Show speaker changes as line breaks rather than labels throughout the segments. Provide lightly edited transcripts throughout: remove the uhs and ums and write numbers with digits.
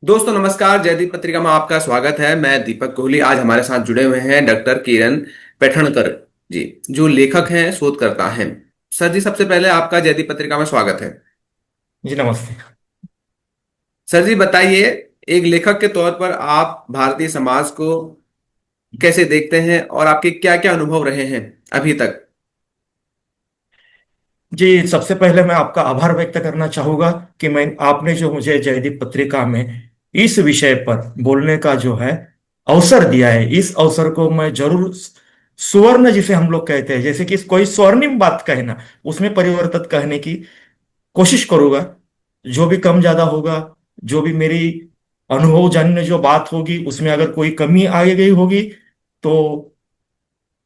दोस्तों नमस्कार। जयदीप पत्रिका में आपका स्वागत है। मैं दीपक कोहली। आज हमारे साथ जुड़े हुए हैं डॉक्टर किरण पैठणकर जी, जो लेखक हैं, शोधकर्ता हैं। सर जी, सबसे पहले आपका जयदीप पत्रिका में स्वागत है।
जी नमस्ते।
सर जी बताइए, एक लेखक के तौर पर आप भारतीय समाज को कैसे देखते हैं और आपके क्या क्या अनुभव रहे हैं अभी तक।
जी सबसे पहले मैं आपका आभार व्यक्त करना चाहूंगा कि मैं आपने जो मुझे जयदीप पत्रिका में इस विषय पर बोलने का जो है अवसर दिया है, इस अवसर को मैं जरूर सुवर्ण जिसे हम लोग कहते हैं, जैसे कि कोई स्वर्णिम बात कहना, उसमें परिवर्तित कहने की कोशिश करूंगा। जो भी कम ज्यादा होगा, जो भी मेरी अनुभव जानने जो बात होगी, उसमें अगर कोई कमी आ गई होगी तो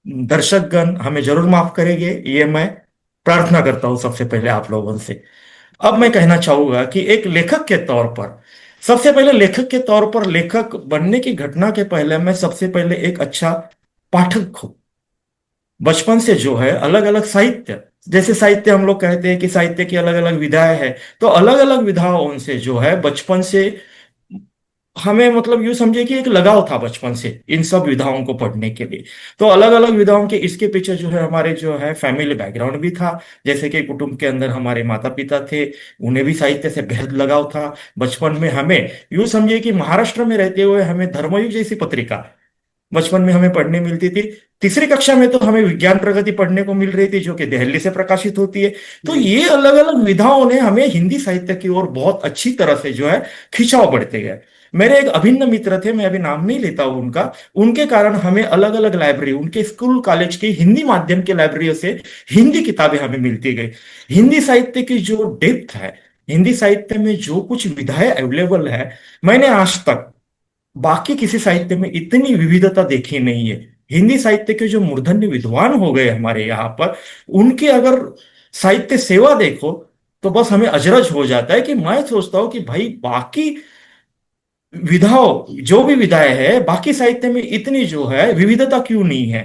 दर्शकगण हमें जरूर माफ करेंगे, ये मैं प्रार्थना करता हूं सबसे पहले आप लोगों से। अब मैं कहना चाहूंगा कि एक लेखक के तौर पर, सबसे पहले लेखक के तौर पर, लेखक बनने की घटना के पहले मैं सबसे पहले एक अच्छा पाठक हूं। बचपन से जो है अलग अलग साहित्य, जैसे साहित्य हम लोग कहते हैं कि साहित्य की अलग अलग विधाएं हैं, तो अलग अलग विधाओं से जो है बचपन से हमें, मतलब यूं समझे कि एक लगाव था बचपन से इन सब विधाओं को पढ़ने के लिए। तो अलग अलग विधाओं के इसके पीछे जो है हमारे जो है फैमिली बैकग्राउंड भी था। जैसे कि कुटुंब के अंदर हमारे माता पिता थे, उन्हें भी साहित्य से बेहद लगाव था। बचपन में हमें यूं समझिए कि महाराष्ट्र में रहते हुए हमें धर्मयुग जैसी पत्रिका बचपन में हमें पढ़ने मिलती थी। तीसरी कक्षा में तो हमें विज्ञान प्रगति पढ़ने को मिल रही थी, जो कि दिल्ली से प्रकाशित होती है। तो
जी।
ये अलग अलग विधाओं ने हमें हिंदी साहित्य की ओर बहुत अच्छी तरह से जो है खिंचाव बढ़ते गए। मेरे एक अभिन्न मित्र थे, मैं अभी नाम नहीं लेता हूं उनका, उनके कारण हमें अलग अलग लाइब्रेरी, उनके स्कूल कॉलेज की हिंदी माध्यम के लाइब्रेरियों से हिंदी किताबें हमें मिलती गई। हिंदी साहित्य की जो डेप्थ है, हिंदी साहित्य में जो कुछ विधाएं अवेलेबल है, मैंने आज तक बाकी किसी साहित्य में इतनी विविधता देखी नहीं है। हिंदी साहित्य के जो मूर्धन्य विद्वान हो गए हमारे यहाँ पर, उनकी अगर साहित्य सेवा देखो तो बस हमें अजरज हो जाता है कि मैं सोचता हूँ कि भाई बाकी विधाओं, जो भी विधाएं है बाकी साहित्य में इतनी जो है विविधता क्यों नहीं है।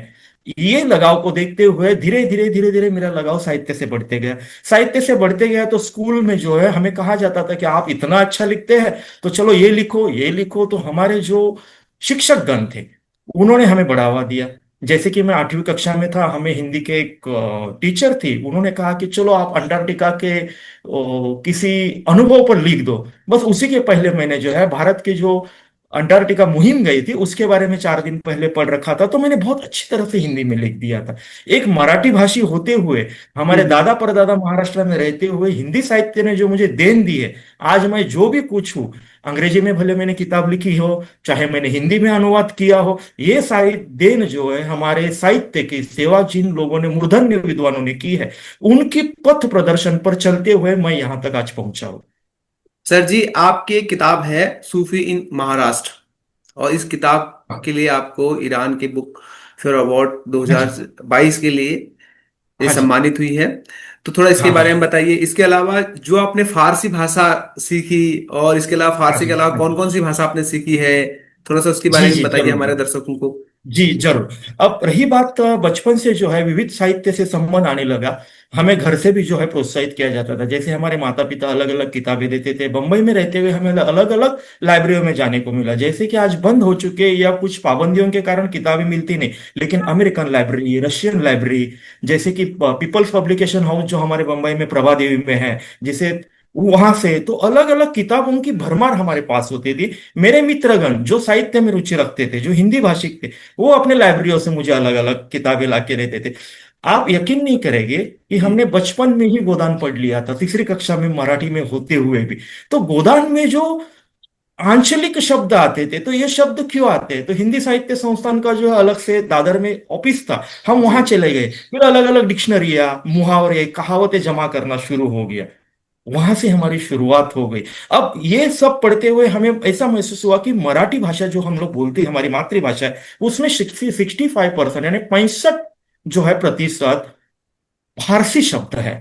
ये लगाव को देखते हुए धीरे धीरे धीरे धीरे मेरा लगाव साहित्य से बढ़ते गया। साहित्य से बढ़ते गया तो स्कूल में जो है हमें कहा जाता था कि आप इतना अच्छा लिखते हैं तो चलो ये लिखो ये लिखो। तो हमारे जो शिक्षक गण थे, उन्होंने हमें बढ़ावा दिया। जैसे कि मैं 8वीं कक्षा में था, हमें हिंदी के एक टीचर थी, उन्होंने कहा कि चलो आप अंटार्कटिका के किसी अनुभव पर लिख दो। बस उसी के पहले मैंने जो है भारत के जो अंटार्कटिका मुहिम गई थी उसके बारे में 4 दिन पहले पढ़ रखा था, तो मैंने बहुत अच्छी तरह से हिंदी में लिख दिया था। एक मराठी भाषी होते हुए, हमारे
हम्म।
दादा परदादा महाराष्ट्र में रहते हुए, हिंदी साहित्य ने जो मुझे देन दी है, आज मैं जो भी कुछ हूँ, अंग्रेजी में भले मैंने किताब लिखी हो, चाहे मैंने हिंदी में अनुवाद किया हो, ये सारी देन जो है हमारे साहित्य की सेवा जिन लोगों ने, मूर्धन्य विद्वानों ने की है, उनकी पथ प्रदर्शन पर चलते हुए मैं यहां तक आज पहुंचा हूं।
सर जी, आपकी एक किताब है सूफी इन महाराष्ट्र, और इस किताब
हाँ।
के लिए आपको ईरान के बुक फेयर अवार्ड
हाँ जी।
2022 के लिए ये
हाँ जी।
सम्मानित हुई है। तो थोड़ा इसके
हाँ हाँ
बारे में
हाँ।
बताइए। इसके अलावा जो आपने फारसी भाषा सीखी, और इसके अलावा
हाँ
फारसी के
जी।
अलावा
हाँ
कौन
जी।
कौन सी भाषा आपने सीखी है, थोड़ा सा उसके बारे
जी
में
जी
बताइए
जरूर
हमारे
जरूर।
दर्शकों को।
जी जरूर। अब रही बात बचपन से जो है विविध साहित्य से संबंध आने लगा। हमें घर से भी जो है प्रोत्साहित किया जाता था। जैसे हमारे माता पिता अलग अलग किताबें देते थे, बंबई में रहते हुए हमें अलग अलग लाइब्रेरियों में जाने को मिला, जैसे कि आज बंद हो चुके या कुछ पाबंदियों के कारण किताबें मिलती नहीं, लेकिन अमेरिकन लाइब्रेरी, रशियन लाइब्रेरी, जैसे कि पीपल्स पब्लिकेशन हाउस जो हमारे बंबई में प्रभा देवी में है, जिसे वहां से तो अलग अलग किताबों की भरमार हमारे पास होती थी। मेरे मित्रगण जो साहित्य में रुचि रखते थे, जो हिंदी भाषिक थे, वो अपने लाइब्रेरियों से मुझे अलग अलग किताबें लाके देते थे। आप यकीन नहीं करेंगे कि
जी।
हमने बचपन में ही गोदान पढ़ लिया था, तीसरी कक्षा में मराठी में होते हुए भी। तो गोदान में जो आंचलिक शब्द आते थे, तो ये शब्द क्यों आते हैं, तो हिंदी साहित्य संस्थान का जो है अलग से दादर में ऑफिस था, हम
जी।
वहां चले गए। फिर अलग अलग डिक्शनरियां, मुहावरे, कहावतें जमा करना शुरू हो गया। वहां से हमारी शुरुआत हो गई। अब ये सब पढ़ते हुए हमें ऐसा महसूस हुआ कि मराठी भाषा जो हम लोग बोलते हैं, हमारी मातृभाषा है, उसमें 65% यानी 65 जो है प्रतिशत फारसी शब्द है।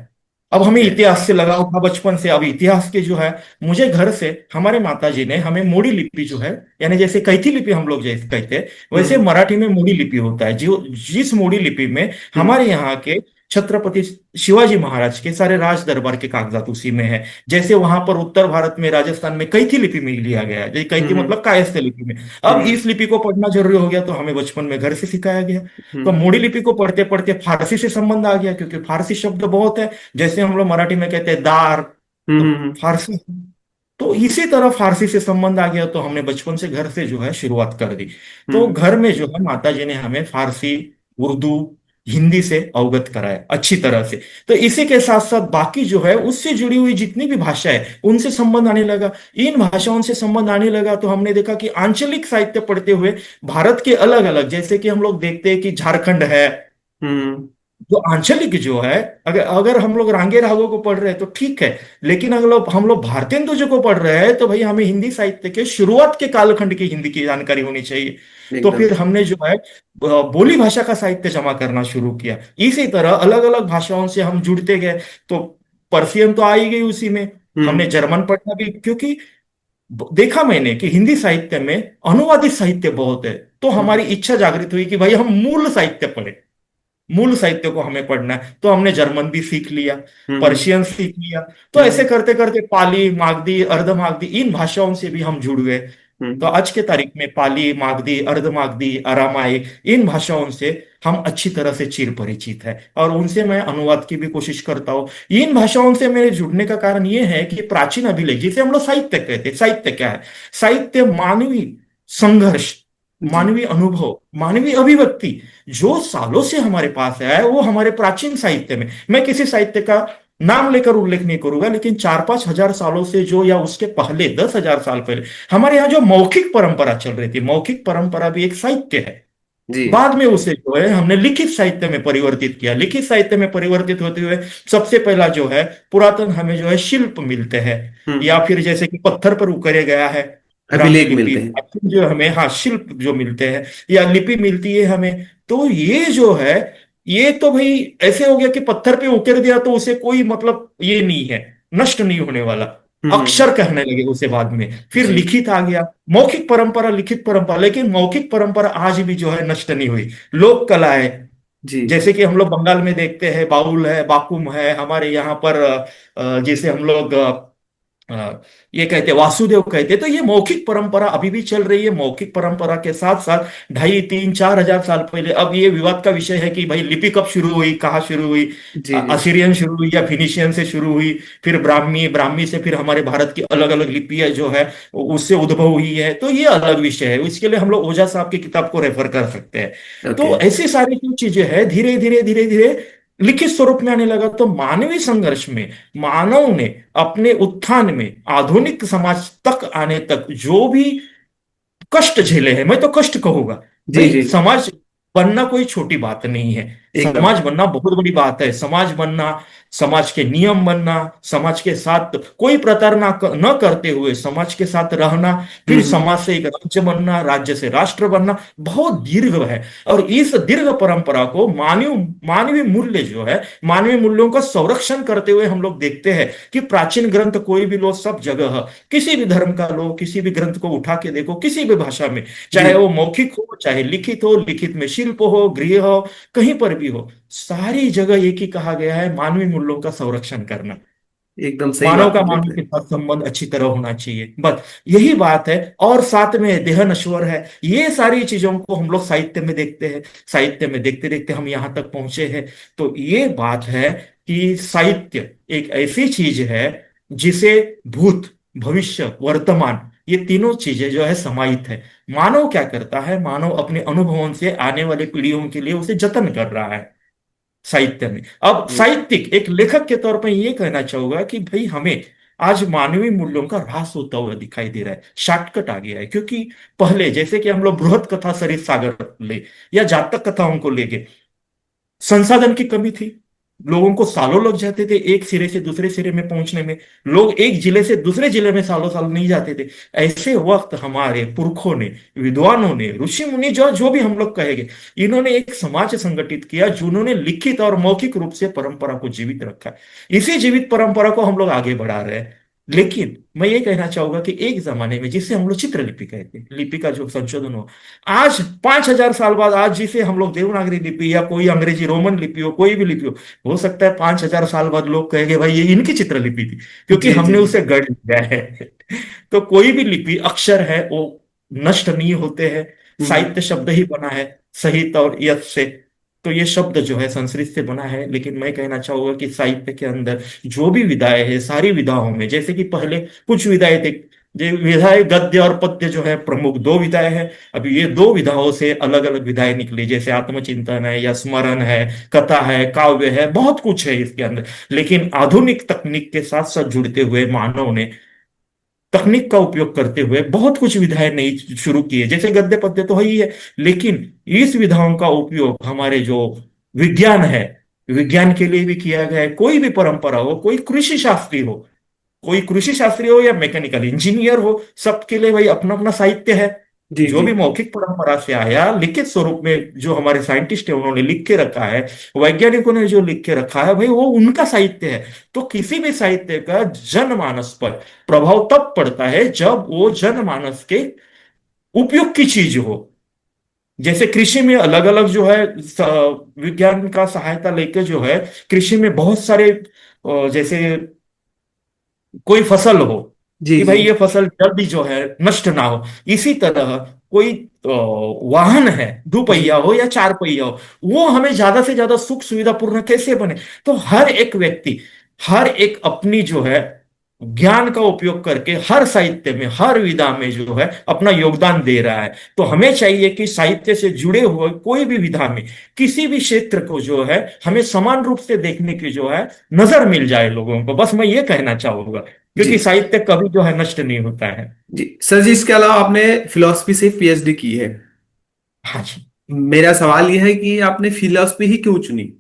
अब हमें
है।
इतिहास से लगाव था बचपन से। अब इतिहास के जो है, मुझे घर से हमारे माता जी ने हमें मोड़ी लिपि जो है, यानी जैसे कैथी लिपि हम लोग जैसे कहते हैं, वैसे
हम्म।
मराठी में मोड़ी लिपि होता है, जो जिस मोड़ी लिपि में
हम्म।
हमारे यहाँ के छत्रपति शिवाजी महाराज के सारे राज दरबार के कागजात उसी में है। जैसे वहां पर उत्तर भारत में राजस्थान में कैथी लिपि में लिया गया है, जैसे कैथी
हम्म
मतलब कायस्थ लिपि में। अब
हम्म
इस लिपि को पढ़ना जरूरी हो गया तो हमें बचपन में घर से सिखाया गया। तो
हम्म
मोड़ी लिपि को पढ़ते पढ़ते फारसी से संबंध आ गया, क्योंकि फारसी शब्द बहुत है। जैसे हम लोग मराठी में कहते हैं दार,
हम्म
तो
हम्म हम्म
फारसी। तो इसी तरह फारसी से संबंध आ गया, तो हमने बचपन से घर से जो है शुरुआत कर दी। तो
हम्म
घर में जो है माता जी ने हमें फारसी, उर्दू, हिंदी से अवगत कराया अच्छी तरह से। तो इसी के साथ साथ बाकी जो है उससे जुड़ी हुई जितनी भी भाषा है उनसे संबंध आने लगा। इन भाषाओं से संबंध आने लगा तो हमने देखा कि आंचलिक साहित्य पढ़ते हुए भारत के अलग अलग, जैसे कि हम लोग देखते हैं कि झारखंड है,
हम्म
जो आंचलिक जो है, अगर अगर हम लोग रांगे रागों को पढ़ रहे हैं तो ठीक है। लेकिन अगर हम लोग भारतेंदु जो को पढ़ रहे हैं तो भाई हमें हिंदी साहित्य के शुरुआत के कालखंड की हिंदी की जानकारी होनी चाहिए। तो
एकदम।
फिर हमने जो है बोली भाषा का साहित्य जमा करना शुरू किया। इसी तरह अलग अलग भाषाओं से हम जुड़ते गए। तो पर्शियन तो आ ही गई उसी में। हमने
हम्म
जर्मन पढ़ना भी, क्योंकि देखा मैंने कि हिंदी साहित्य में अनुवादित साहित्य बहुत है। तो
हम्म
हमारी इच्छा जागृत हुई कि भाई हम मूल साहित्य पढ़े, मूल साहित्य को हमें पढ़ना है। तो हमने जर्मन भी सीख लिया,
हम्म
पर्शियन सीख लिया। तो ऐसे
हम्म
करते करते पाली, मागधी, अर्धमागधी इन भाषाओं से भी हम जुड़ गए। तो
हम्म
आज के तारीख में पाली, मागधी, अर्धमागधी, अरामाइक इन भाषाओं से हम अच्छी तरह से चिर परिचित है, और उनसे मैं अनुवाद की भी कोशिश करता हूँ। इन भाषाओं से मेरे जुड़ने का कारण ये है कि प्राचीन अभिलेख, जिसे हम लोग साहित्य कहते हैं, साहित्य क्या है? साहित्य मानवीय संघर्ष,
जी
मानवीय अनुभव, मानवीय अभिव्यक्ति जो सालों से हमारे पास है, वो हमारे प्राचीन साहित्य में, मैं किसी साहित्य का नाम लेकर उल्लेख नहीं करूंगा, लेकिन 4-5 हजार सालों से जो, या उसके पहले 10 हजार साल पहले हमारे यहाँ जो मौखिक परंपरा चल रही थी, मौखिक परंपरा भी एक साहित्य है।
जी
बाद में उसे जो है हमने लिखित साहित्य में परिवर्तित किया। लिखित साहित्य में परिवर्तित होते हुए सबसे पहला जो है पुरातन हमें जो है शिल्प मिलते हैं,
हम्म
या फिर जैसे कि पत्थर पर उकेरे गया है ब्राह्मी
अभिलेख
लिपि,
मिलते हैं।
जो हमें, हाँ, शिल्प जो मिलते हैं या लिपि मिलती है हमें। तो ये जो है, ये तो भाई ऐसे हो गया कि पत्थर पे उकेर दिया तो उसे कोई मतलब ये नहीं है, नष्ट नहीं होने वाला।
हम्म
अक्षर कहने लगे उसे बाद में। फिर
जी
लिखित आ गया, मौखिक परंपरा, लिखित परंपरा। लेकिन मौखिक परंपरा आज भी जो है नष्ट नहीं हुई। लोक कला है,
जी
जैसे कि हम लोग बंगाल में देखते हैं बाउल है, बाकुम है। हमारे यहाँ पर जैसे हम लोग ये कहते हैं वासुदेव कहते हैं। तो ये मौखिक परंपरा अभी भी चल रही है। मौखिक परंपरा के साथ साथ 2.5, 3, 4 हजार साल पहले, अब ये विवाद का विषय है कि भाई लिपि कब शुरू हुई, कहाँ शुरू हुई।
जी जी
असीरियन शुरू हुई या फिनिशियन से शुरू हुई, फिर ब्राह्मी, ब्राह्मी से फिर हमारे भारत की अलग अलग लिपियां जो है उससे उद्भव हुई है। तो ये अलग विषय है, इसके लिए हम लोग ओझा साहब की किताब को रेफर कर सकते हैं।
ओके
तो ऐसी सारी जो चीजें हैं धीरे धीरे धीरे धीरे लिखित स्वरूप में आने लगा। तो मानवीय संघर्ष में मानव ने अपने उत्थान में आधुनिक समाज तक आने तक जो भी कष्ट झेले हैं, मैं तो कष्ट कहूंगा।
जी
भाई
जी
समाज बनना कोई छोटी बात नहीं है।
एकदम
समाज बनना बहुत बड़ी बात है। समाज बनना, समाज के नियम बनना, समाज के साथ कोई प्रताड़ना न करते हुए समाज के साथ रहना, फिर
हम्म
समाज से एक राज्य बनना, राज्य से राष्ट्र बनना, बहुत दीर्घ है। और इस दीर्घ परंपरा को मानवीय मानवीय मूल्य जो है, मानवीय मूल्यों का संरक्षण करते हुए हम लोग देखते हैं कि प्राचीन ग्रंथ कोई भी लो, सब जगह, किसी भी धर्म का लो, किसी भी ग्रंथ को उठा के देखो, किसी भी भाषा में,
जी
चाहे वो मौखिक हो, चाहे लिखित हो, लिखित में शिल्प हो, गृह हो, कहीं पर भी हो, सारी जगह एक ही कहा गया है, मानवीय मूल्यों का संरक्षण करना।
एकदम सही
मानव
बात
का
बोले
मानव
थे।
के साथ संबंध अच्छी तरह होना चाहिए, बस यही बात है। और साथ में देह नश्वर है। ये सारी चीजों को हम लोग साहित्य में देखते हैं। साहित्य में देखते देखते हम यहां तक पहुंचे हैं। तो ये बात है कि साहित्य एक ऐसी चीज है जिसे भूत, भविष्य, वर्तमान, ये तीनों चीजें जो है समाहित है। मानव क्या करता है? मानव अपने अनुभवों से आने वाले पीढ़ियों के लिए उसे जतन कर रहा है साहित्य में। अब
जी
साहित्यिक एक लेखक के तौर पर ये कहना चाहूंगा कि भाई हमें आज मानवीय मूल्यों का ह्रास होता हुआ दिखाई दे रहा है। शॉर्टकट आ गया है, क्योंकि पहले जैसे कि हम लोग बृहत कथा सरित सागर ले, या जातक कथाओं को लेके, संसाधन की कमी थी। लोगों को सालों लग जाते थे एक सिरे से दूसरे सिरे में पहुंचने में। लोग एक जिले से दूसरे जिले में सालों साल नहीं जाते थे। ऐसे वक्त हमारे पुरखों ने, विद्वानों ने, ऋषि मुनि, जो जो भी हम लोग कहेंगे, इन्होंने एक समाज संगठित किया जिन्होंने लिखित और मौखिक रूप से परंपरा को जीवित रखा। इसी जीवित परंपरा को हम लोग आगे बढ़ा रहे हैं। लेकिन मैं ये कहना चाहूंगा कि एक जमाने में जिसे हम लोग चित्रलिपि कहते हैं, लिपि का जो संशोधन हो, आज 5,000 साल बाद, आज जिसे हम लोग देवनागरी लिपि या कोई अंग्रेजी रोमन लिपि हो, कोई भी लिपि हो सकता है 5,000 साल बाद लोग कहेंगे भाई ये इनकी चित्रलिपि थी, क्योंकि
जी जी
हमने उसे गढ़ लिया है। तो कोई भी लिपि अक्षर है वो नष्ट नहीं होते हैं।
हम्म
साहित्य शब्द ही बना है सहित और यश से। तो ये शब्द जो है संस्कृत से बना है, लेकिन मैं कहना चाहूंगा कि साहित्य के अंदर जो भी विधाएं है, सारी विधाओं में, जैसे कि पहले कुछ विधाएं थे, जो विधाएं गद्य और पद्य जो है प्रमुख दो विधाएं हैं। अभी ये दो विधाओं से अलग अलग विधाएं निकली, जैसे आत्मचिंतन है या स्मरण है, कथा है, काव्य है, बहुत कुछ है इसके अंदर। लेकिन आधुनिक तकनीक के साथ साथ जुड़ते हुए मानव ने तकनीक का उपयोग करते हुए बहुत कुछ विधाएं नई शुरू की है, जैसे गद्य पद्य तो है ही है। लेकिन इस विधाओं का उपयोग हमारे जो विज्ञान है, विज्ञान के लिए भी किया गया है। कोई भी परंपरा हो, कोई कृषि शास्त्री हो, कोई कृषि शास्त्री हो या मैकेनिकल इंजीनियर हो, सबके लिए भाई अपना अपना साहित्य है।
जी
जो
जी
भी मौखिक परंपरा से आया, लिखित स्वरूप में जो हमारे साइंटिस्ट है उन्होंने लिख के रखा है, वैज्ञानिकों ने जो लिख के रखा है भाई, वो उनका साहित्य है। तो किसी भी साहित्य का जनमानस पर प्रभाव तब पड़ता है जब वो जनमानस के उपयोग की चीज हो। जैसे कृषि में अलग अलग जो है विज्ञान का सहायता लेकर जो है कृषि में बहुत सारे जैसे कोई फसल हो,
जी
कि भाई
जी
ये फसल जल्दी जो है नष्ट ना हो। इसी तरह कोई वाहन है,
जी
दुपहिया हो या चार पहिया हो, वो हमें ज्यादा से ज्यादा सुख सुविधा पूर्ण कैसे बने। तो हर एक व्यक्ति, हर एक अपनी जो है ज्ञान का उपयोग करके हर साहित्य में, हर विधा में जो है अपना योगदान दे रहा है। तो हमें चाहिए कि साहित्य से जुड़े हुए कोई भी विधा में, किसी भी क्षेत्र को जो है हमें समान रूप से देखने की जो है नजर मिल जाए लोगों को। बस मैं ये कहना चाहूंगा,
जी
क्योंकि साहित्य कभी जो है नष्ट नहीं होता है।
जी सर जी, इसके अलावा आपने फिलोसफी से पीएचडी की है।
हाँ जी।
मेरा सवाल यह है कि आपने फिलोसफी ही क्यों चुनी?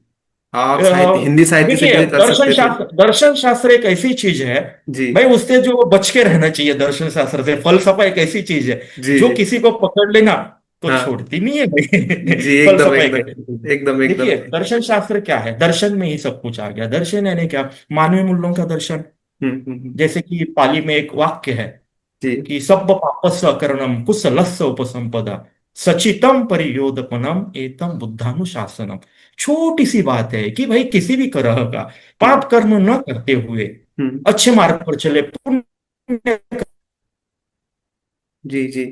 आप साहित्य,
अ,
हिंदी साहित्य से
देखिए,
भी कर सकते थे।
दर्शन शास्त्र एक ऐसी चीज है
जी
भाई, उससे जो बच के रहना चाहिए। दर्शन शास्त्र से, फलसफा एक ऐसी चीज है
जी
जो
जी
किसी को पकड़ लेना तो
हाँ
छोड़ती नहीं है भाई।
जी, एकदम
फलसफा एक ऐसी चीज
एकदम
है।
एकदम एकदम।
देखिए, दर्शन शास्त्र क्या है, दर्शन में ही सब कुछ आ गया। दर्शन यानी क्या? मानवीय मूल्यों का दर्शन।
हम्म।
जैसे कि पाली में एक वाक्य है
जी
कि सब्ब पापस्य करणम कुसलस्य उपसंपदा सचितम परियोदपनम एतम बुद्धानुशासनम। छोटी सी बात है कि भाई किसी भी तरह का
हम्म
पाप कर्म न करते हुए
हम्म
अच्छे मार्ग पर चले, पुण्य
जी जी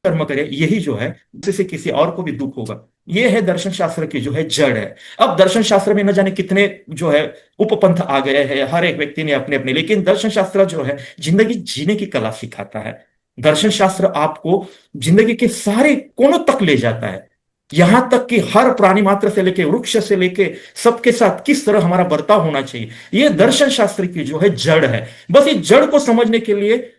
कर्म करे, यही जो है जिससे किसी और को भी दुख होगा। ये है दर्शन शास्त्र की जो है जड़ है। अब दर्शन शास्त्र में न जाने कितने जो है उपपंथ आ गए हैं, हर एक व्यक्ति ने अपने अपने, लेकिन दर्शन शास्त्र जो है जिंदगी जीने की कला सिखाता है। दर्शन शास्त्र आपको जिंदगी के सारे कोनों तक ले जाता है, यहां तक कि हर प्राणी मात्र से लेके वृक्ष से लेके सबके साथ किस तरह हमारा बर्ताव होना चाहिए, यह दर्शन शास्त्र की जो है जड़ है। बस इस जड़ को समझने के लिए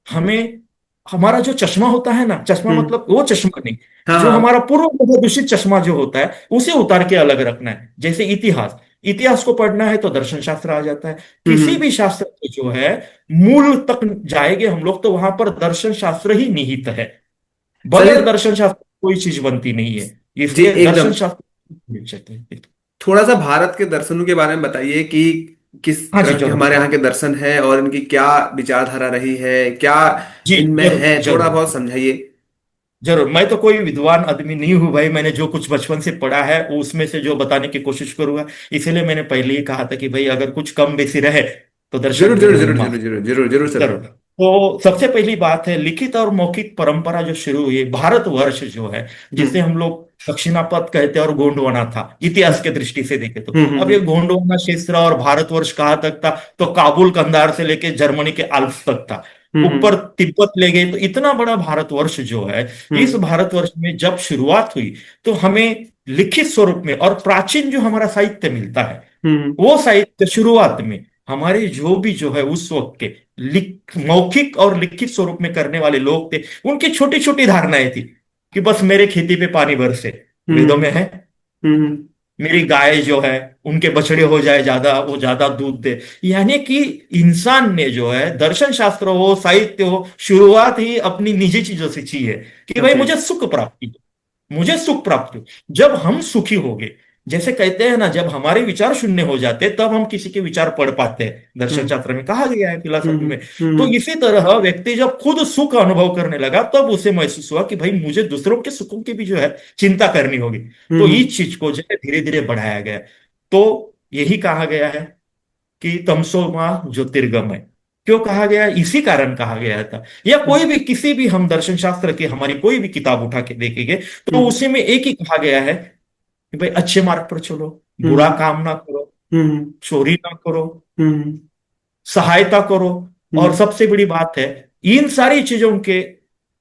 हमें, हमारा जो चश्मा होता है ना, चश्मा
हम्म
मतलब वो चश्मा नहीं,
हाँ
जो
हाँ
हमारा पूर्व दूषित चश्मा जो होता है उसे उतार के अलग रखना है। जैसे इतिहास, इतिहास को पढ़ना है तो दर्शन शास्त्र आ जाता है। किसी
हम्म
भी शास्त्र के जो है मूल तक जाएंगे हम लोग तो वहां पर दर्शन शास्त्र ही निहित है।
सर जी,
बगैर दर्शन शास्त्र कोई चीज बनती नहीं है,
जी
इसलिए दर्शन
एकदम।
शास्त्र मिल जाते हैं।
थोड़ा सा भारत के दर्शनों के बारे में बताइए कि किस
हाँ जी,
तरह के
जरूर
हमारे यहाँ के दर्शन हैं और इनकी क्या विचारधारा रही है, क्या
जी,
इनमें
जरूर
है, थोड़ा
जरूर
बहुत समझाइए।
जरूर। मैं तो कोई विद्वान आदमी नहीं हूं भाई, मैंने जो कुछ बचपन से पढ़ा है वो उसमें से जो बताने की कोशिश करूंगा। इसीलिए मैंने पहले ही कहा था कि भाई अगर कुछ कम बेसी रहे तो दर्शन
जरूर
को
जरूर
जो है
जरूर
माफ।
जरूर जरूर जरूर जरूर सर।
जरूर। तो सबसे पहली बात है, लिखित और मौखिक परंपरा जो शुरू हुई भारतवर्ष जो है, जिसे
हम्म
हम लोग दक्षिणापथ कहते हैं और गोंडवाना था इतिहास के दृष्टि से देखे तो। अब ये
हम्म।
गोंडवाना क्षेत्र और भारतवर्ष कहाँ तक था? तो काबुल कंधार से लेके जर्मनी के आल्प्स तक था। ऊपर
हम्म
तिब्बत ले गए, तो इतना बड़ा भारतवर्ष जो है, इस
हम्म
भारतवर्ष में जब शुरुआत हुई तो हमें लिखित स्वरूप में और प्राचीन जो हमारा साहित्य मिलता है,
हम्म
वो साहित्य शुरुआत में हमारे जो भी जो है उस वक्त के मौखिक और लिखित स्वरूप में करने वाले लोग थे, उनकी छोटी छोटी धारणाएं थी कि बस मेरे खेती पे पानी बरसे, वेदों
हम्म
में है।
हम्म
मेरी गाय जो है, उनके बछड़े हो जाए ज्यादा, वो ज्यादा दूध दे। यानी कि इंसान ने जो है दर्शन शास्त्र हो, साहित्य हो, शुरुआत ही अपनी निजी चीजों से की है कि भाई
ओके।
मुझे सुख प्राप्ति हो, मुझे सुख प्राप्ति हो। जब हम सुखी होंगे जैसे कहते हैं ना, जब हमारे विचार शून्य हो जाते तब हम किसी के विचार पढ़ पाते हैं, दर्शन
हम्म।
शास्त्र में कहा गया है, फिलोसफी
हम्म।
में। तो
हम्म।
इसी तरह व्यक्ति जब खुद सुख अनुभव करने लगा तब उसे महसूस हुआ कि भाई मुझे दूसरों के सुखों की भी जो है चिंता करनी होगी। तो
हम्म।
इस चीज को जो है धीरे धीरे बढ़ाया गया। तो यही कहा गया है कि तमसो मां ज्योतिर्गमय। क्यों कहा गया, इसी कारण कहा गया था। या कोई भी किसी भी हम दर्शन शास्त्र की हमारी कोई भी किताब उठा के देखेंगे तो
हम्म।
उसी में एक ही कहा गया है कि भाई अच्छे मार्ग पर चलो, बुरा
हम्म।
काम ना करो,
हम्म।
चोरी ना करो,
हम्म।
सहायता करो। और
हम्म।
सबसे बड़ी बात है, इन सारी चीजों के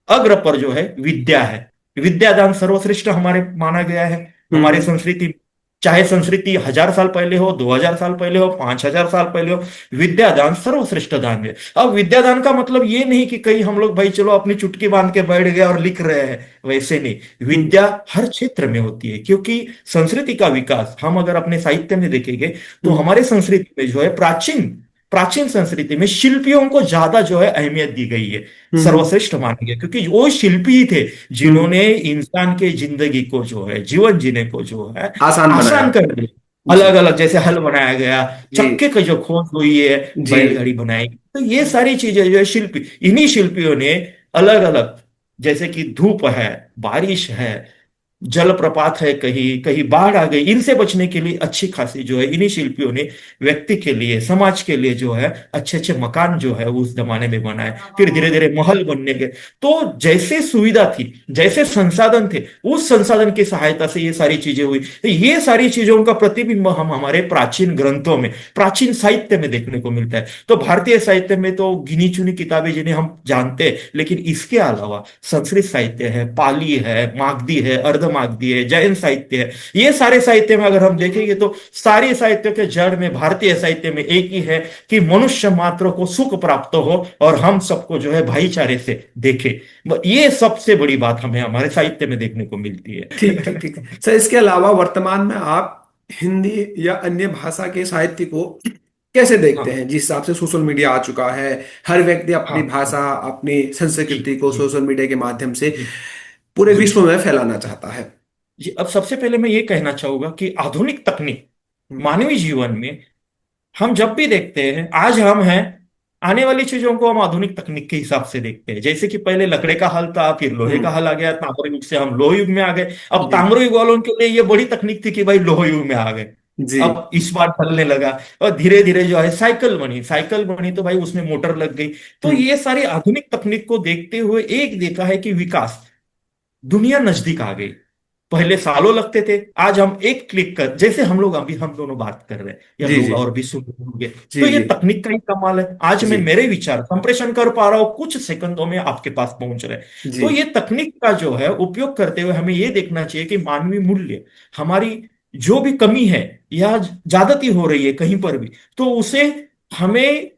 अग्र पर जो है विद्या है। विद्यादान सर्वश्रेष्ठ हमारे माना गया है हमारे
हम्म।
संस्कृति में। चाहे संस्कृति 1000 साल पहले हो, 2000 साल पहले हो, 5000 साल पहले हो, विद्यादान सर्वश्रेष्ठ दान है। अब विद्यादान का मतलब ये नहीं कि कहीं हम लोग भाई चलो अपनी चुटकी बांध के बैठ गए और लिख रहे हैं, वैसे नहीं।
हम्म।
विद्या हर क्षेत्र में होती है, क्योंकि संस्कृति का विकास हम अगर अपने साहित्य में देखेंगे तो
हम्म।
हमारे संस्कृति में जो है प्राचीन प्राचीन संस्कृति में शिल्पियों को ज्यादा जो है अहमियत दी गई है,
हम्म।
सर्वश्रेष्ठ माने गए, क्योंकि वो शिल्पी ही थे
हम्म।
जिन्होंने इंसान के जिंदगी को जो है, जीवन जीने को जो है
आसान बनाया।
आसान कर दिया।
जी।
अलग अलग जैसे हल बनाया गया,
जी।
चक्के की जो खोज हुई है,
जी।
बैलगाड़ी बनाई, तो ये सारी चीजें जो है शिल्पी, इन्हीं शिल्पियों ने अलग अलग, जैसे कि धूप है, बारिश है, जलप्रपात है, कहीं कहीं बाढ़ आ गई, इनसे बचने के लिए अच्छी खासी जो है इन्हीं शिल्पियों ने व्यक्ति के लिए, समाज के लिए जो है अच्छे अच्छे मकान जो है उस जमाने में बनाए। फिर धीरे धीरे महल बनने गए। तो जैसे सुविधा थी, जैसे संसाधन थे, उस संसाधन की सहायता से ये सारी चीजें हुई। तो ये सारी चीजों का प्रतिबिंब हम हमारे प्राचीन ग्रंथों में, प्राचीन साहित्य में देखने को मिलता है। तो भारतीय साहित्य में तो गिनी चुनी किताबें जिन्हें हम जानते हैं, लेकिन इसके अलावा संस्कृत साहित्य है, पाली है, मागधी है, अर्धमागधी है, जैन साहित्य है। ये सारे साहित्य में अगर हम देखेंगे तो सारी साहित्य के जड़ में भारतीय साहित्य में एक ही है कि मनुष्य मात्र को सुख प्राप्त हो और हम सबको जो है भाईचारे से देखे। ये सबसे बड़ी बात हमें हमारे साहित्य में देखने को मिलती
ठीक ठीक
है।
ठीक सर, इसके अलावा वर्तमान में आप हिंदी या अन्य भाषा के साहित्य को कैसे देखते
हाँ
हैं? जिस हिसाब से सोशल मीडिया आ चुका है, हर व्यक्ति अपनी
हाँ हाँ।
भाषा, अपनी
जी
संस्कृति को
जी
सोशल मीडिया के माध्यम से
जी
पूरे
जी
विश्व में फैलाना चाहता है।
जी। अब सबसे पहले मैं ये कहना चाहूंगा कि आधुनिक तकनीक
हम्म।
मानवीय जीवन में हम जब भी देखते हैं, आज हम हैं, आने वाली चीजों को हम आधुनिक तकनीक के हिसाब से देखते हैं। जैसे कि पहले लकड़े का हल था, फिर लोहे का
हम्म।
हल आ गया, ताम्र युग से हम लोह युग में आ गए। अब
जी।
ताम्र युग वालों के लिए ये बड़ी तकनीक थी कि भाई लोह युग में आ गए।
जी।
अब इस बार चलने लगा, और धीरे धीरे जो है साइकिल बनी, साइकिल बनी तो भाई उसमें मोटर लग गई। तो
हम्म।
ये सारी आधुनिक तकनीक को देखते हुए एक देखा है कि विकास, दुनिया नजदीक आ गई। पहले सालों लगते थे, आज हम एक क्लिक कर, जैसे हम लोग अभी हम दोनों बात कर रहे हैं या
जी।
लोग
जी।
और भी सुन रहे होंगे। तो
जी।
ये
जी।
तकनीक का ही कमाल है, आज मैं
जी।
मेरे विचार संप्रेषण कर पा रहा हूं, कुछ सेकंडों में आपके पास पहुंच रहे हैं।
जी।
तो ये तकनीक का जो है उपयोग करते हुए हमें ये देखना चाहिए कि मानवीय मूल्य, हमारी जो भी कमी है या ज्यादती हो रही है कहीं पर भी, तो उसे हमें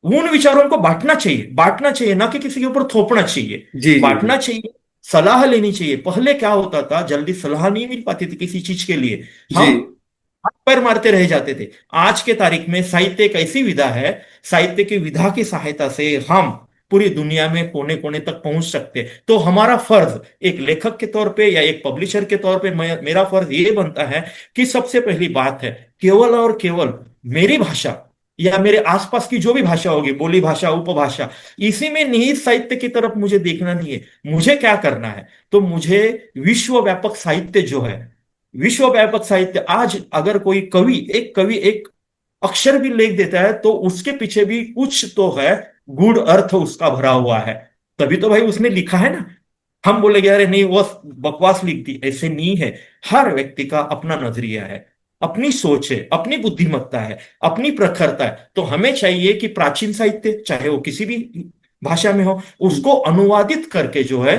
उन विचारों को बांटना चाहिए, बांटना चाहिए, ना कि किसी के ऊपर थोपना चाहिए।
जी। जी। जी।
बांटना चाहिए, सलाह लेनी चाहिए। पहले क्या होता था, जल्दी सलाह नहीं मिल पाती थी किसी चीज के लिए,
जी।
हम हाथ पैर मारते रह जाते थे। आज के तारीख में साहित्य एक ऐसी विधा है, साहित्य की विधा की सहायता से हम पूरी दुनिया में कोने कोने तक पहुंच सकते हैं। तो हमारा फर्ज एक लेखक के तौर पे या एक पब्लिशर के तौर पे, मेरा फर्ज ये बनता है कि सबसे पहली बात है, केवल और केवल मेरी भाषा या मेरे आसपास की जो भी भाषा होगी, बोली भाषा, उपभाषा, इसी में निहित साहित्य की तरफ मुझे देखना नहीं है। मुझे क्या करना है, तो मुझे विश्व व्यापक साहित्य जो है, विश्व व्यापक साहित्य, आज अगर कोई कवि, एक कवि एक अक्षर भी लिख देता है तो उसके पीछे भी कुछ तो है, गूढ़ अर्थ उसका भरा हुआ है, तभी तो भाई उसने लिखा है ना। हम बोलेंगे अरे नहीं वो बकवास लिख दी, ऐसे नहीं है। हर व्यक्ति का अपना नजरिया है, अपनी सोच है, अपनी बुद्धिमत्ता है, अपनी प्रखरता है। तो हमें चाहिए कि प्राचीन साहित्य चाहे वो किसी भी भाषा में हो,
हम्म।
उसको अनुवादित करके जो है,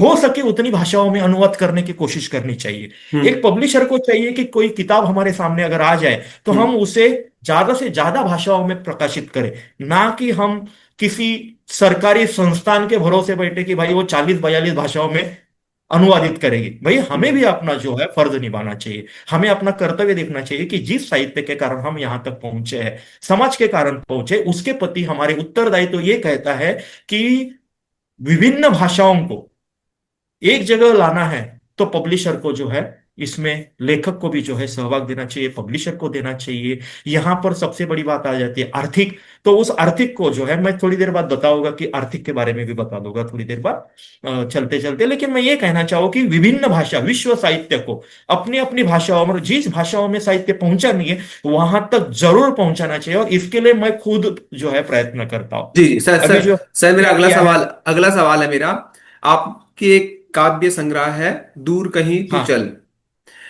हो सके उतनी भाषाओं में अनुवाद करने की कोशिश करनी चाहिए।
हम्म।
एक पब्लिशर को चाहिए कि कोई किताब हमारे सामने अगर आ जाए तो
हम्म।
हम उसे ज्यादा से ज्यादा भाषाओं में प्रकाशित करें, ना कि हम किसी सरकारी संस्थान के भरोसे बैठे कि भाई वो 40-42 भाषाओं में अनुवादित करेगी। भाई हमें
हम्म।
भी अपना जो है फर्ज निभाना चाहिए, हमें अपना कर्तव्य देखना चाहिए कि जिस साहित्य के कारण हम यहां तक पहुंचे हैं, समाज के कारण पहुंचे, उसके प्रति हमारे उत्तरदायित्व तो ये कहता है कि विभिन्न भाषाओं को एक जगह लाना है। तो पब्लिशर को जो है इसमें लेखक को भी जो है सहभाग देना चाहिए, पब्लिशर को देना चाहिए। यहाँ पर सबसे बड़ी बात आ जाती है आर्थिक। तो उस आर्थिक को जो है मैं थोड़ी देर बाद बताऊंगा, कि आर्थिक के बारे में भी बता दूंगा थोड़ी देर बाद चलते चलते। लेकिन मैं ये कहना चाहूँ कि विभिन्न भाषा विश्व साहित्य को अपनी अपनी भाषाओं में, जिस भाषाओं में साहित्य पहुंचा नहीं है वहां तक जरूर पहुंचाना चाहिए, और इसके लिए मैं खुद जो है प्रयत्न करता हूँ।
जी जी सर,
अभी
सर।
जो
सर, मेरा
क्या किया है।
अगला सवाल है मेरा। आपकी एक काव्य संग्रह है, दूर कहीं तू
हाँ,
चल।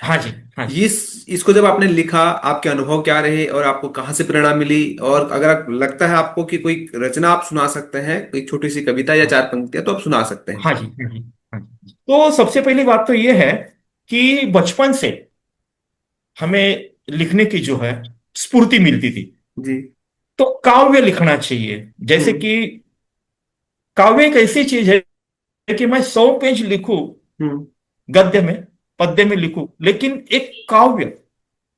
हाँ जी, हाँ जी।
इसको जब आपने लिखा, आपके अनुभव क्या रहे और आपको कहाँ से प्रेरणा मिली? और अगर लगता है आपको कि कोई रचना आप सुना सकते हैं, एक छोटी सी कविता या चार पंक्तियां, तो आप सुना सकते हैं।
हाँ जी, हाँ जी, हाँ जी। तो सबसे पहली बात तो ये है कि बचपन से हमें लिखने की जो है स्फूर्ति मिलती थी।
जी।
तो काव्य लिखना चाहिए। जैसे
हम्म।
कि काव्य एक ऐसी चीज है कि मैं 100 पेज लिखूं
हम्म।
गद्य में, पद्य में लिखूं, लेकिन एक काव्य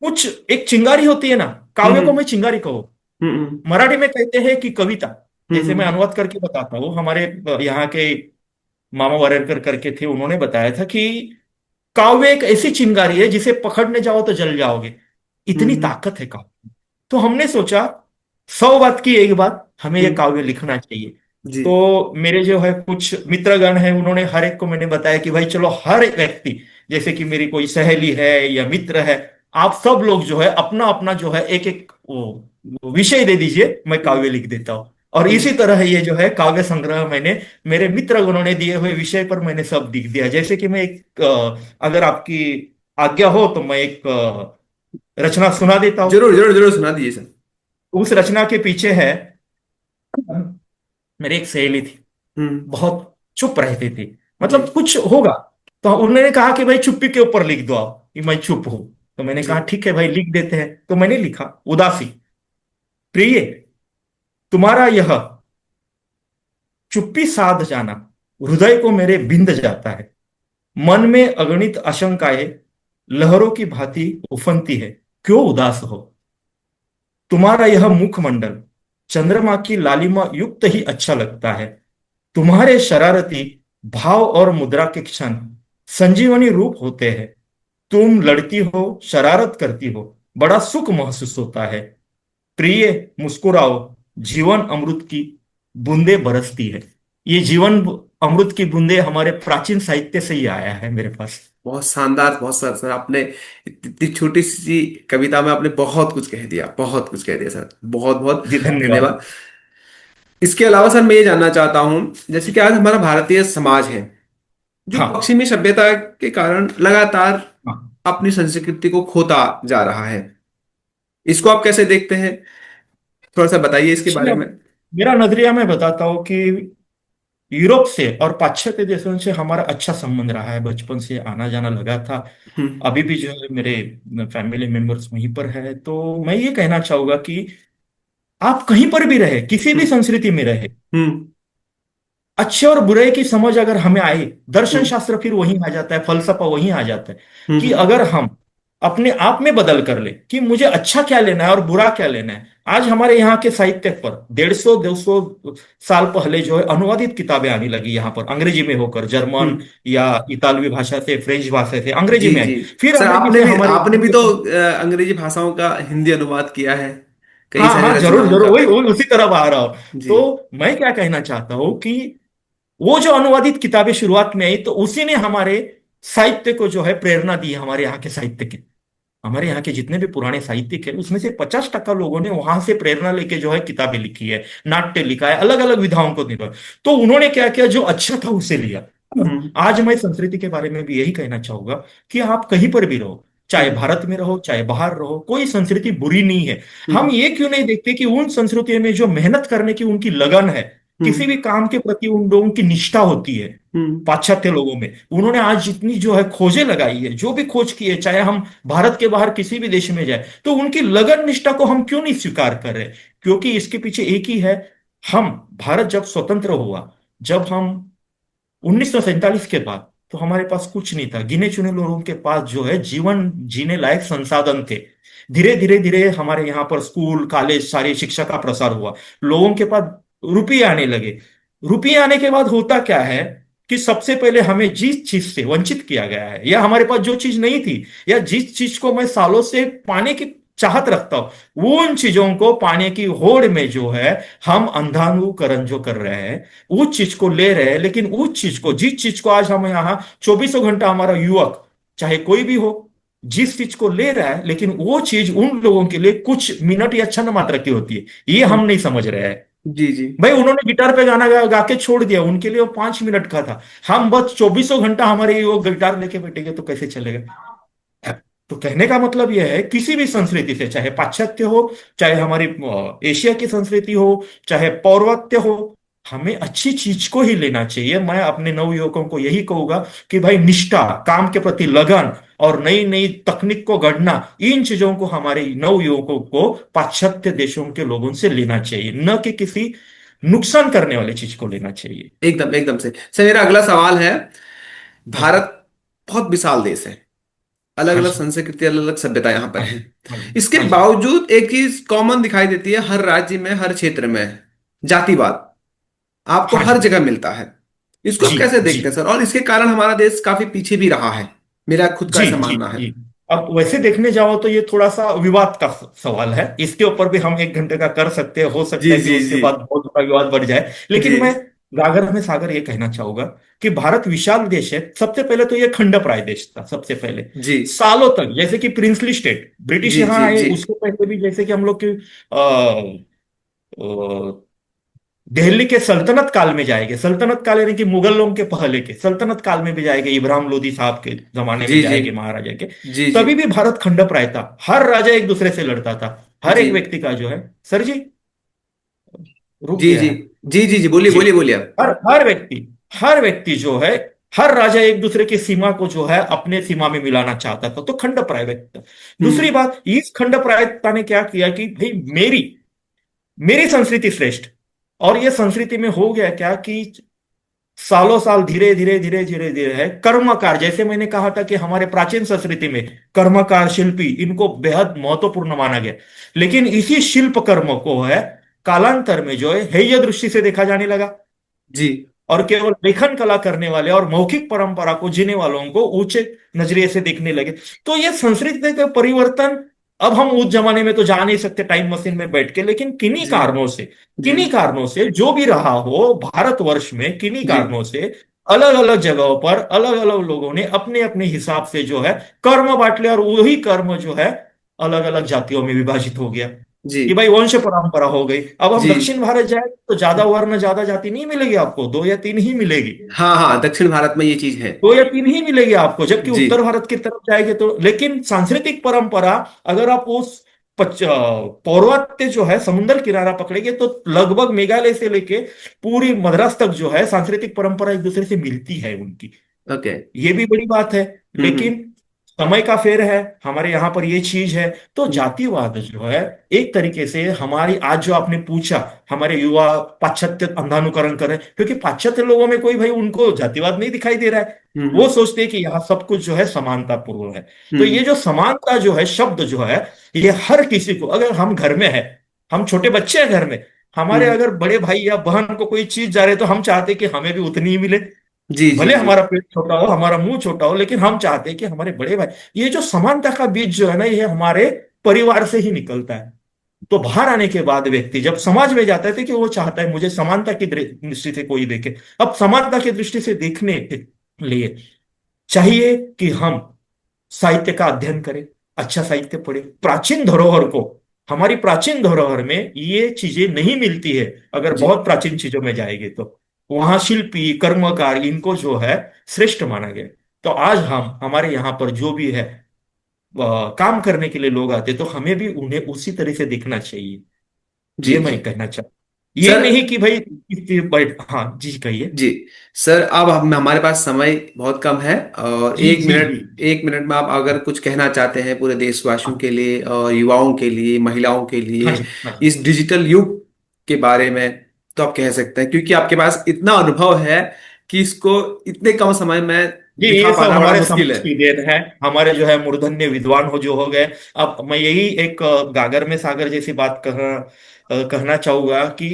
कुछ एक चिंगारी होती है ना। काव्य को
हम्म।
मैं चिंगारी कहूँ।
हम्म।
मराठी में कहते हैं कि कविता। जैसे मैं
हम्म।
अनुवाद करके बताता हूँ, हमारे यहाँ के मामा वरेरकर करके थे, उन्होंने बताया था कि काव्य एक ऐसी चिंगारी है जिसे पकड़ने जाओ तो जल जाओगे, इतनी
हम्म।
ताकत है काव्य। तो हमने सोचा 100 बात की एक बात, हमें यह
हम्म।
काव्य लिखना चाहिए।
जी।
तो मेरे जो है कुछ मित्रगण हैं, उन्होंने हर एक को मैंने बताया कि भाई चलो हर एक व्यक्ति, जैसे कि मेरी कोई सहेली है या मित्र है, आप सब लोग जो है अपना अपना जो है एक एक वो विषय दे दीजिए, मैं
हम्म।
काव्य लिख देता हूँ। और इसी
हम्म।
तरह ये जो है काव्य संग्रह मैंने मेरे मित्रगणों ने दिए हुए विषय पर मैंने सब लिख दिया। जैसे कि मैं एक अगर आपकी आज्ञा हो तो मैं एक रचना सुना देता हूँ।
जरूर जरूर जरूर, सुना दीजिए सर।
उस रचना के पीछे है, मेरी एक सहेली थी,
हम्म।
बहुत चुप रहती थी,
जी।
मतलब कुछ होगा तो उन्होंने कहा कि भाई चुप्पी के ऊपर लिख दो आप कि मैं चुप हूं। तो मैंने
जी।
कहा ठीक है भाई लिख देते हैं। तो मैंने लिखा उदासी। प्रिय, तुम्हारा यह चुप्पी साध जाना हृदय को मेरे बिंद जाता है। मन में अगणित आशंकाएं लहरों की भांति उफनती है, क्यों उदास हो। तुम्हारा यह मुखमंडल चंद्रमा की लालिमा युक्त ही अच्छा लगता है। तुम्हारे शरारती भाव और मुद्रा के क्षण संजीवनी रूप होते हैं। तुम लड़ती हो, शरारत करती हो, बड़ा सुख महसूस होता है। प्रिय, मुस्कुराओ, जीवन अमृत की बूंदे बरसती है। ये जीवन अमृत की बूंदे हमारे प्राचीन साहित्य से ही आया है मेरे पास।
बहुत शानदार, बहुत सर। सर, आपने इतनी छोटी सी कविता में आपने बहुत कुछ कह दिया, बहुत कुछ कह दिया सर। बहुत बहुत
जी धन्यवाद।
धन्यवाद। इसके अलावा सर, मैं ये जानना चाहता हूँ, जैसे कि आज हमारा भारतीय समाज है, जो
हाँ,
पश्चिमी सभ्यता के कारण लगातार
हाँ।
अपनी संस्कृति को खोता जा रहा है, इसको आप कैसे देखते हैं? थोड़ा सा बताइए इसके
जी,
बारे में।
अब मेरा नजरिया मैं बताता हूँ कि यूरोप से और पाश्चात्य देशों से हमारा अच्छा संबंध रहा है, बचपन से आना जाना लगा था।
हम्म।
अभी भी जो है मेरे फैमिली मेंबर्स वहीं पर है। तो मैं ये कहना चाहूंगा कि आप कहीं पर भी रहे, किसी भी
हम्म।
संस्कृति में रहे,
हम्म।
अच्छे और बुरे की समझ अगर हमें आई, दर्शन
हम्म।
शास्त्र फिर वहीं आ जाता है, फलसफा वहीं आ जाता है कि
हम्म।
अगर हम अपने आप में बदल कर ले कि मुझे अच्छा क्या लेना है और बुरा क्या लेना है। आज हमारे यहाँ के साहित्य पर 150-200 साल पहले जो है अनुवादित किताबें आने लगी, यहाँ पर अंग्रेजी में होकर, जर्मन
हम्म।
या इतालवी भाषा से, फ्रेंच भाषा से अंग्रेजी
जी
में आई।
जी।
फिर
सर,
अंग्रेजी से हमारे
आपने
यहाँ
भी
के
तो अंग्रेजी भाषाओं का हिंदी अनुवाद किया है, कई
हाँ,
सारी
हाँ, जरूर
रचनाओं
जरूर,
का।
वही उसी तरफ आ रहा हूं।
जी।
तो मैं क्या कहना चाहता हूं कि वो जो अनुवादित किताबें शुरुआत में आई तो उसी ने हमारे साहित्य को जो है प्रेरणा दी, हमारे यहाँ के साहित्य के। हमारे यहाँ के जितने भी पुराने साहित्यिक हैं उसमें से 50% लोगों ने वहां से प्रेरणा लेके जो है किताबें लिखी है, नाट्य लिखा है, अलग अलग विधाओं को निभा। तो उन्होंने क्या किया, जो अच्छा था उसे लिया।
हम्म।
आज मैं संस्कृति के बारे में भी यही कहना चाहूंगा कि आप कहीं पर भी रहो, चाहे
हम्म।
भारत में रहो चाहे बाहर रहो, कोई संस्कृति बुरी नहीं है। हम
हम्म।
ये क्यों नहीं देखते कि उन संस्कृतियों में जो मेहनत करने की उनकी लगन है, किसी
हम्म।
भी काम के प्रति उन लोगों की निष्ठा होती है।
हम्म।
पाश्चात्य लोगों में उन्होंने आज जितनी जो है खोजें लगाई है, जो भी खोज की है, चाहे हम भारत के बाहर किसी भी देश में जाए, तो उनकी लगन निष्ठा को हम क्यों नहीं स्वीकार कर रहे? क्योंकि इसके पीछे एक ही है। हम भारत जब स्वतंत्र हुआ, जब हम 1947 के बाद, तो हमारे पास कुछ नहीं था, गिने चुने लोगों के पास जो है जीवन जीने लायक संसाधन थे। धीरे धीरे धीरे हमारे यहाँ पर स्कूल कॉलेज सारी शिक्षा का प्रसार हुआ, लोगों के पास रुपये आने लगे। रुपये आने के बाद होता क्या है कि सबसे पहले हमें जिस चीज से वंचित किया गया है, या हमारे पास जो चीज नहीं थी, या जिस चीज को मैं सालों से पाने की चाहत रखता हूं, वो उन चीजों को पाने की होड़ में जो है हम अंधानुकरण जो कर रहे हैं, उस चीज को ले रहे हैं। लेकिन उस चीज को, जिस चीज को आज हम यहाँ चौबीसों घंटा हमारा युवक चाहे कोई भी हो जिस चीज को ले रहा है, लेकिन वो चीज उन लोगों के लिए कुछ मिनट या क्षण मात्र की होती है, ये हम नहीं समझ रहे हैं।
जी जी
भाई उन्होंने गिटार पे गाना गा के छोड़ दिया, उनके लिए वो 5 मिनट का था। हम बस चौबीसों घंटा हमारे वो गिटार लेके बैठेंगे तो कैसे चलेगा। तो कहने का मतलब यह है, किसी भी संस्कृति से, चाहे पाश्चात्य हो, चाहे हमारी एशिया की संस्कृति हो, चाहे पौर्वात्य हो, हमें अच्छी चीज को ही लेना चाहिए। मैं अपने नवयुवकों को यही कहूंगा कि भाई निष्ठा, काम के प्रति लगन और नई नई तकनीक को गढ़ना, इन चीजों को हमारे नवयुवकों को पाश्चात्य देशों के लोगों से लेना चाहिए, न कि किसी नुकसान करने वाली चीज को लेना चाहिए।
एकदम एकदम से सर। मेरा अगला सवाल है,
हाँ जी।
भारत बहुत विशाल देश है, अलग
हाँ
अलग
जी।
संस्कृति, अलग अलग सभ्यता यहाँ पर
हाँ
है।
जी। हाँ जी।
इसके
हाँ जी।
बावजूद एक चीज कॉमन दिखाई देती है हर राज्य में, हर क्षेत्र में, जातिवाद आपको
हाँ
हर
जी।
जगह मिलता है। इसको आप
जी।
कैसे
जी।
देखते हैं सर? और इसके कारण हमारा देश काफी पीछे भी रहा है, मेरा खुद का
जी।
ऐसा
जी।
मानना है।
जी। अब वैसे देखने जाओ तो ये थोड़ा सा विवाद का सवाल है, इसके ऊपर भी हम 1 घंटे का कर सकते हैं, हो सकता
जी
है कि
जी
उसके
जी
बाद बहुत बड़ा विवाद बढ़ जाए।
जी
लेकिन मैं गागर में सागर ये कहना चाहूंगा कि भारत विशाल देश है। सबसे पहले तो ये खंडप्राय देश था सबसे पहले,
जी
सालों तक। जैसे कि प्रिंसली स्टेट ब्रिटिश
जी
यहाँ
जी
आए,
जी
उसके पहले भी जैसे कि हम लोग की दिल्ली के सल्तनत काल में जाएंगे, सल्तनत काल यानी कि मुगलों के पहले के सल्तनत काल में भी जाएंगे, इब्राहिम लोदी साहब के जमाने में
जी जी
जाएंगे, महाराजा के।
जी जी
तभी भी भारत खंड प्राय था, हर राजा एक दूसरे से लड़ता था, हर
जी
एक व्यक्ति का जो है। सर जी, रुक
जी
गया
जी
है।
जी जी जी बोलिए
जी।
बोलिए बोलिए आप।
हर व्यक्ति जो है, हर राजा एक दूसरे की सीमा को जो है अपने सीमा में मिलाना चाहता था, तो खंड प्रायवता। दूसरी
हम्म।
बात, इस खंड प्रायता ने क्या किया कि भाई मेरी मेरी संस्कृति श्रेष्ठ। और ये संस्कृति में हो गया क्या कि सालों साल धीरे धीरे धीरे धीरे धीरे है कर्मकार, जैसे मैंने कहा था कि हमारे प्राचीन संस्कृति में कर्मकार, शिल्पी, इनको बेहद महत्वपूर्ण माना गया। लेकिन इसी शिल्प कर्म को है कालांतर में जो है हेय दृष्टि से देखा जाने लगा,
जी
और केवल लेखन कला करने वाले और मौखिक परंपरा को जीने वालों को ऊंचे नजरिए से देखने लगे। तो ये संस्कृति का परिवर्तन, अब हम उस जमाने में तो जा नहीं सकते टाइम मशीन में बैठ के, लेकिन
जी जी
किन्हीं कारणों से जो भी रहा हो भारतवर्ष में, किन्हीं
जी
कारणों से अलग अलग जगहों पर अलग अलग लोगों ने अपने अपने हिसाब से जो है कर्म बांट लिया, और वही कर्म जो है अलग अलग जातियों में विभाजित हो गया
जी
कि भाई वंश परंपरा हो गई। अब हम
जी।
दक्षिण भारत जाए तो ज्यादा वर्ण ज्यादा जाति नहीं मिलेगी आपको, 2 या 3 ही मिलेगी।
हाँ हाँ, दक्षिण भारत में ये चीज है।
2 या 3 ही मिलेगी आपको, जबकि
जी
उत्तर भारत की तरफ जाएंगे तो। लेकिन सांस्कृतिक परंपरा, अगर आप उस पौर्वात्य जो है समुद्र किनारा पकड़ेंगे तो लगभग मेघालय से लेके पूरी मद्रास तक जो है सांस्कृतिक परंपरा एक दूसरे से मिलती है उनकी।
ओके।
ये भी बड़ी बात है।
हम्म।
लेकिन समय का फेर है, हमारे यहाँ पर ये चीज है। तो जातिवाद जो है एक तरीके से हमारी, आज जो आपने पूछा, हमारे युवा पाश्चात्य अंधानुकरण कर रहे हैं, क्योंकि पाश्चात्य लोगों में कोई भाई उनको जातिवाद नहीं दिखाई दे रहा है। वो
हम्म
सोचते हैं कि यहाँ सब कुछ जो है समानता पूर्व है। तो ये
हम्म
जो समानता जो है शब्द जो है, ये हर किसी को, अगर हम घर में है, हम छोटे बच्चे हैं घर में, हमारे
हम्म।
अगर बड़े भाई या बहन को कोई चीज जा रहे तो हम चाहते हैं कि हमें भी उतनी ही मिले।
जी जी
भले
जी
हमारा पेट छोटा हो, हमारा मुंह छोटा हो, लेकिन हम चाहते हैं कि हमारे बड़े भाई, ये जो समानता का बीज जो है ना, ये हमारे परिवार से ही निकलता है। तो बाहर आने के बाद व्यक्ति जब समाज में जाता है तो कि वो चाहता है मुझे समानता की दृष्टि से कोई देखे। अब समानता की दृष्टि से देखने के लिए चाहिए कि हम साहित्य का अध्ययन करें, अच्छा साहित्य पढ़े, प्राचीन धरोहर को, हमारी प्राचीन धरोहर में ये चीजें नहीं मिलती है। अगर
जी
बहुत प्राचीन चीजों में जाएंगे तो वहां शिल्पी, कर्मकार, इनको जो है श्रेष्ठ माना गया। तो आज हम, हमारे यहाँ पर जो भी है काम करने के लिए लोग आते, तो हमें भी उन्हें उसी तरह से देखना चाहिए।
जी
ये
जी
मैं कहना चाहता, ये
सर।
नहीं कि भाई हाँ जी कहिए।
जी सर, अब हम हमारे पास समय बहुत कम है, और
जी जी जी।
1 मिनट में आप अगर कुछ कहना चाहते हैं पूरे देशवासियों के लिए और युवाओं के लिए, महिलाओं के
हाँ
लिए,
जी। हाँ जी।
इस डिजिटल युग के बारे में, तो आप कह सकते हैं, क्योंकि आपके पास इतना अनुभव है कि इसको इतने कम समय में
जी,
दिखा
ये सब
पाना बड़ा
हमारे
मुश्किल
समाज
है।
की देन है, हमारे जो है मूर्धन्य विद्वान हो जो हो गए। अब मैं यही एक गागर में सागर जैसी बात कहना चाहूंगा कि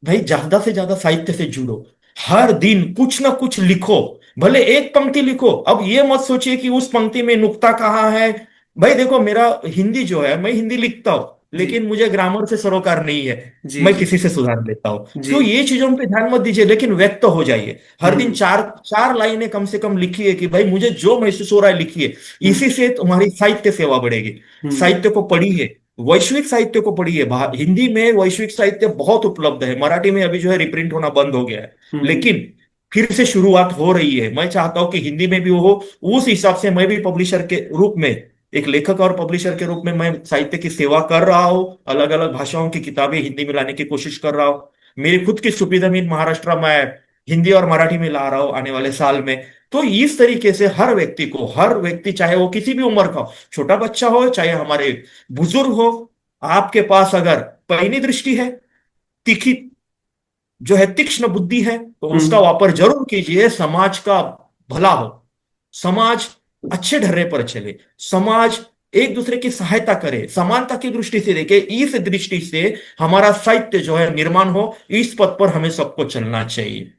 भाई ज्यादा से ज्यादा साहित्य से जुड़ो। हर दिन कुछ ना कुछ लिखो, भले एक पंक्ति लिखो। अब ये मत सोचिए कि उस पंक्ति में नुक्ता कहाँ है। भाई देखो, मेरा हिंदी जो है, मैं हिंदी लिखता हूं,
जी
लेकिन मुझे ग्रामर से सरोकार नहीं है।
जी
मैं
जी
किसी से सुधार लेता हूँ,
जी।
तो ये चीजों पे ध्यान मत दीजिए, लेकिन व्यक्त हो जाइए। हर दिन
हम्म
चार चार लाइनें कम से कम लिखिए कि भाई मुझे जो महसूस हो रहा है लिखिए।
हम्म
इसी से तुम्हारी साहित्य सेवा बढ़ेगी।
हम्म
साहित्य को पढ़िए, वैश्विक साहित्य को पढ़िए। हिंदी में वैश्विक साहित्य बहुत उपलब्ध है, मराठी में अभी जो है रिप्रिंट होना बंद हो गया है,
हम्म।
लेकिन फिर से शुरुआत हो रही है। मैं चाहता हूं कि हिंदी में भी वो हो। उस हिसाब से मैं भी पब्लिशर के रूप में, एक लेखक और पब्लिशर के रूप में, मैं साहित्य की सेवा कर रहा हूं। अलग अलग भाषाओं की किताबें हिंदी में लाने की कोशिश कर रहा हूं। मेरी खुद की सुपी जमीन महाराष्ट्र में हिंदी और मराठी में ला रहा हूं आने वाले साल में। तो इस तरीके से हर व्यक्ति को, हर व्यक्ति चाहे वो किसी भी उम्र का हो, छोटा बच्चा हो चाहे हमारे बुजुर्ग हो, आपके पास अगर पैनी दृष्टि है, तीखी जो है तीक्ष्ण बुद्धि है, तो उसका
हम्म।
वापर जरूर कीजिए। समाज का भला हो, समाज अच्छे ढर्रे पर चले, समाज एक दूसरे की सहायता करे, समानता की दृष्टि से देखे, इस दृष्टि से हमारा साहित्य जो है निर्माण हो। इस पथ पर हमें सबको चलना चाहिए।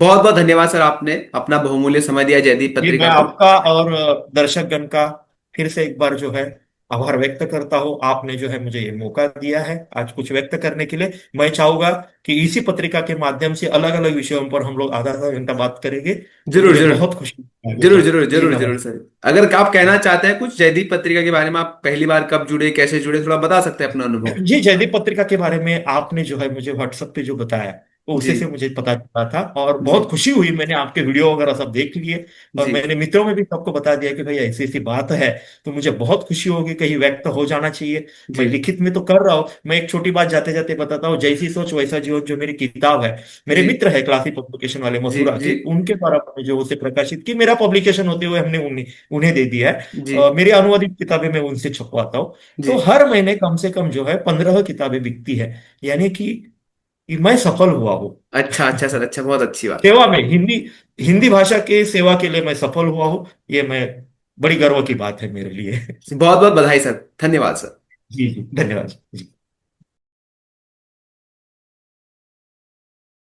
बहुत बहुत धन्यवाद सर, आपने अपना बहुमूल्य समय दिया जयदीप
ये मैं
पत्रिका को।
आपका और दर्शकगण का फिर से एक बार जो है आभार व्यक्त करता हूं। आपने जो है मुझे ये मौका दिया है आज कुछ व्यक्त करने के लिए। मैं चाहूंगा कि इसी पत्रिका के माध्यम से अलग अलग विषयों पर हम लोग आधा आधा घंटा बात करेंगे। तो
जरूर
मुझे
जरूर
बहुत खुशी आगे
जरूर
चल।
जरूर
जी
जरूर जरूर
नमस्ते।
सर। अगर आप कहना चाहते हैं कुछ जयदीप पत्रिका के बारे में, आप पहली बार कब जुड़े, कैसे जुड़े, थोड़ा बता सकते हैं अपना अनुभव।
जी, जयदीप पत्रिका के बारे में आपने जो है मुझे व्हाट्सएप पे जो बताया, वो
जी
उसी से मुझे पता चला था, और
जी
बहुत खुशी हुई। मैंने आपके वीडियो वगैरह सब देख लिए, और
जी
मैंने मित्रों में भी सबको बता दिया कि भाई ऐसी ऐसी बात है। तो मुझे बहुत खुशी होगी, कहीं व्यक्त हो जाना चाहिए। मैं
जी
लिखित में तो कर रहा हूँ। मैं एक छोटी बात जाते जाते बताता हूँ, जैसी सोच वैसा जीवन जो मेरी किताब है, मेरे
जी
मित्र है क्लासिक पब्लिकेशन वाले
जी
मसूरा
जी
के, उनके द्वारा मैंने जो उसे प्रकाशित की, मेरा पब्लिकेशन होते हुए हमने उन्हें उन्हें दे दिया है।
जी
मेरी अनुवादित किताबें मैं उनसे छपवाता हूँ।
जी।
तो हर महीने कम से कम जो है 15 किताबें बिकती है, यानी कि मैं सफल हुआ हूँ।
अच्छा अच्छा सर, अच्छा, बहुत अच्छी बात।
सेवा में, हिंदी हिंदी भाषा के सेवा के लिए मैं सफल हुआ हूँ। ये मैं, बड़ी गर्व की बात है मेरे लिए।
बहुत बहुत बधाई सर, धन्यवाद सर।
जी जी, धन्यवाद जी।